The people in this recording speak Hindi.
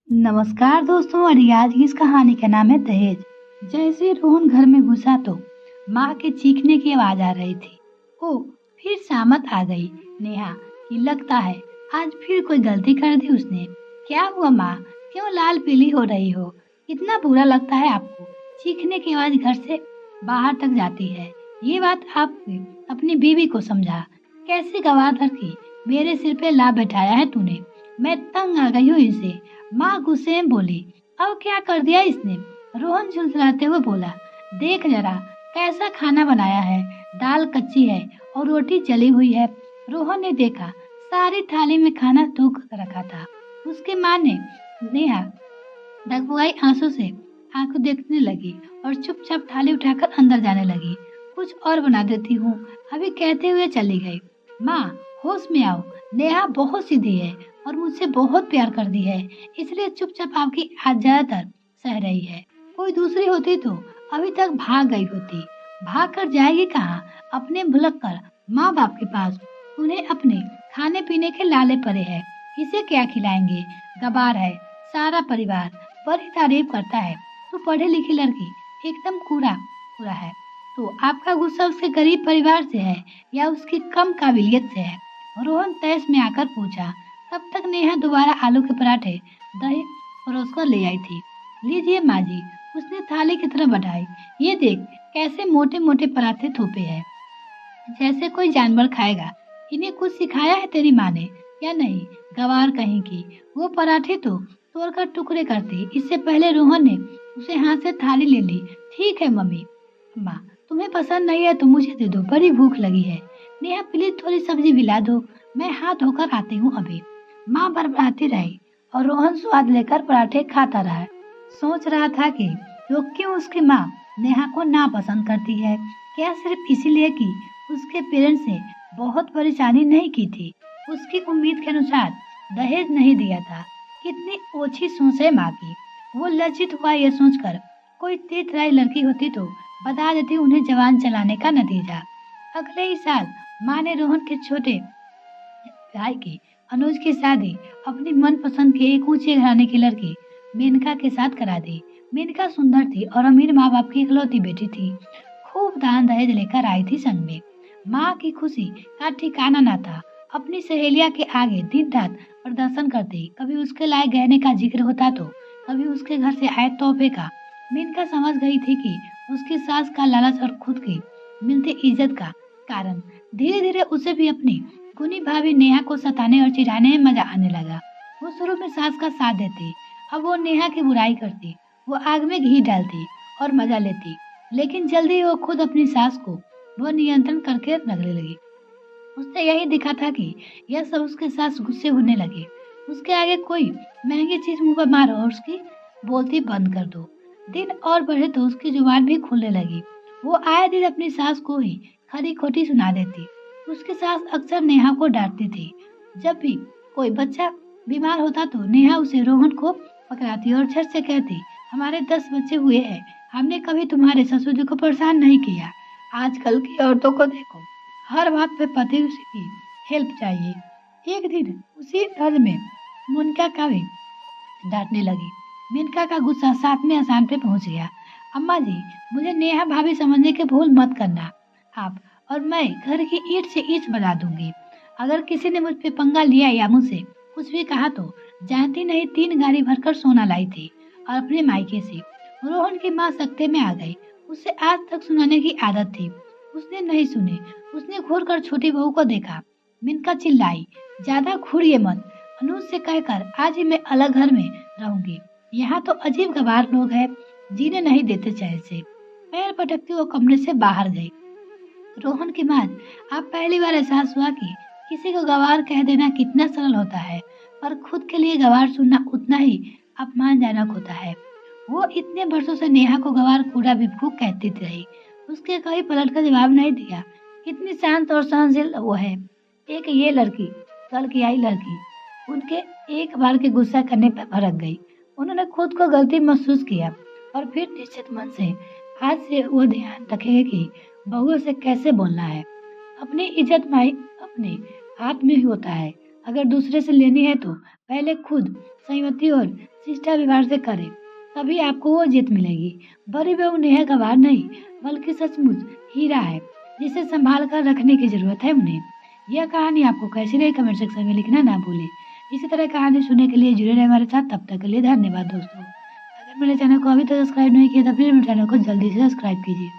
नमस्कार दोस्तों। और आज की इस कहानी का नाम है दहेज। जैसे ही रोहन घर में घुसा तो माँ के चीखने की आवाज आ रही थी। ओ, फिर सामत आ गई नेहा कि लगता है आज फिर कोई गलती कर दी उसने। क्या हुआ माँ, क्यों लाल पीली हो रही हो? इतना बुरा लगता है आपको? चीखने की आवाज घर से बाहर तक जाती है। ये बात आप अपनी बीवी को समझा। कैसे गवार की मेरे सिर पे ला बैठाया है तूने। मैं तंग आ गई हूँ इनसे। माँ गुस्से में बोली। अब क्या कर दिया इसने? रोहन झुलझुलाते हुए बोला। देख जरा कैसा खाना बनाया है। दाल कच्ची है और रोटी जली हुई है। रोहन ने देखा, सारी थाली में खाना धो कर रखा था। उसके माँ ने नेहा डगमगाई आंसू से आंखों देखने लगी और चुपचाप थाली उठाकर अंदर जाने लगी। कुछ और बना देती हूँ, अभी कहते हुए चली गई। माँ, होश में आओ। नेहा बहुत सीधी है और मुझसे बहुत प्यार करती है, इसलिए चुपचाप आपकी आज ज्यादातर सह रही है। कोई दूसरी होती तो अभी तक भाग गई होती। भाग कर जाएगी कहाँ? अपने भुलक कर माँ बाप के पास। उन्हें अपने खाने पीने के लाले पड़े हैं। इसे क्या खिलाएंगे? गवार है। सारा परिवार बड़ी तारीफ करता है। तू पढ़ी लिखी लड़की एकदम कूड़ा पूरा है। तो आपका गुस्सा उसके गरीब परिवार से है या उसकी कम काबिलियत से है? रोहन तैस में आकर पूछा। तब तक नेहा दोबारा आलू के पराठे दही परोस कर ले आई थी। लीजिए माँ जी। उसने थाली की तरफ बढ़ाई। ये देख कैसे मोटे मोटे पराठे थोपे हैं, जैसे कोई जानवर खाएगा। इन्हें कुछ सिखाया है तेरी माँ ने या नहीं? गवार कहीं की। वो पराठे तो तोड़कर टुकड़े करती। इससे पहले रोहन ने उसे हाथ से थाली ले ली। ठीक है मम्मी। माँ, तुम्हें पसंद नहीं है तो मुझे दे दो, बड़ी भूख लगी है। नेहा प्लीज थोड़ी सब्जी भी ला दो, मैं हाथ धोकर आती हूँ अभी। माँ बरबराती रही और रोहन स्वाद लेकर पराठे खाता रहा। सोच रहा था कि वो क्यों उसकी माँ नेहा को नापसंद करती है। क्या सिर्फ इसीलिए कि उसके पेरेंट्स ने बहुत परेशानी नहीं की थी, उसकी उम्मीद के अनुसार दहेज नहीं दिया था। कितनी ओछी सोच है माँ की। वो लज्जित हुआ यह सोचकर, कोई तीर्थराई लड़की होती तो बता देती उन्हें जवान चलाने का नतीजा। अगले ही साल माँ ने रोहन के छोटे भाई की अनुज की शादी अपनी मनपसंद के एक ऊंचे घराने की लड़की मेनका के साथ करा दी। मेनका सुंदर थी और अमीर माँ बाप की इकलौती बेटी थी। खूब दान दहेज लेकर आई थी संग में। माँ की खुशी का ठिकाना न था। अपनी सहेलिया के आगे दिन रात प्रदर्शन करती। कभी उसके लाए गहने का जिक्र होता तो कभी उसके घर से आए तोहफे का। मेनका समझ गई थी कि उसकी सास का लालच और खुद की मिलती इज्जत का कारण धीरे धीरे उसे भी अपनी गुनी भाभी नेहा को सताने और चिढ़ाने में मजा आने लगा। वो शुरू में सास का साथ देती, अब वो नेहा की बुराई करती। वो आग में घी डालती और मजा लेती, लेकिन जल्दी वो खुद अपनी सास को वो नियंत्रण करके रखने लगी। उसने यही दिखा था कि यह सब उसके सास गुस्से होने लगे। उसके आगे कोई महंगी चीज मुंह पर मारो और उसकी बोलती बंद कर दो। दिन और बढ़े तो उसकी जुबान भी खुलने लगी। वो आए दिन अपनी सास को ही खरी खोटी सुना देती। उसकी सास अक्सर नेहा को डांटती थी। जब भी कोई बच्चा बीमार होता तो नेहा उसे रोहन को पकड़ाती और झट से कहती, हमारे 10 बच्चे हुए हैं, हमने कभी तुम्हारे ससुर जी को परेशान नहीं किया। आजकल की औरतों को देखो, हर बात पे पति की हेल्प चाहिए। एक दिन उसी तर्ज में मुनका का भी डांटने लगी। मिनका का गुस्सा 7वें आसान पे पहुंच गया। अम्मा जी, मुझे नेहा भाभी समझने के भूल मत करना आप, और मैं घर की ईंट से ईंट बना दूंगी। अगर किसी ने मुझ पे पंगा लिया या मुझसे कुछ भी कहा तो जानती नहीं 3 गाड़ी भरकर सोना लाई थी और अपने मायके से। रोहन की माँ सख्ते में आ गई। उसे आज तक सुनाने की आदत थी, उसने नहीं सुने। उसने घूर कर छोटी बहू को देखा। मिनका चिल्लाई, ज्यादा घूरिए मत। अनुज से कहकर आज ही मैं अलग घर में रहूंगी। यहाँ तो अजीब गवार लोग हैं, जीने नहीं देते चैन से। पैर पटकती वो कमरे से बाहर गई। रोहन की माँ, आप पहली बार एहसास हुआ कि किसी को गवार कह देना कितना सरल होता है, पर खुद के लिए गवार सुनना उतना ही अपमानजनक होता है। वो इतने वर्षों से नेहा को गवार कूड़ा बेवकूफ कहती रही, उसके कभी पलट कर जवाब नहीं दिया। कितनी शांत और सहनशील वो है। एक ये लड़की, कल की आई लड़की, उनके एक बार के गुस्सा करने पर भड़क गई। उन्होंने खुद को गलती महसूस किया और फिर निश्चित मन से आज से वो ध्यान रखेंगे कि बहुओं से कैसे बोलना है। अपनी इज्जत माई अपने हाथ में ही होता है। अगर दूसरे से लेनी है तो पहले खुद संयमती और शिष्टा व्यवहार से करें, तभी आपको वो जीत मिलेगी। बड़ी बहू नेहा गवार नहीं, बल्कि सचमुच हीरा है, जिसे संभाल कर रखने की जरूरत है उन्हें। यह कहानी आपको कैसी रही कमेंट सेक्शन में लिखना ना भूलें। इसी तरह कहानी सुनने के लिए जुड़े रहे हमारे साथ। तब तक के लिए धन्यवाद दोस्तों। अगर मेरे चैनल को अभी तक सब्सक्राइब नहीं किया तो प्लीज मेरे चैनल को जल्दी से सब्सक्राइब कीजिए।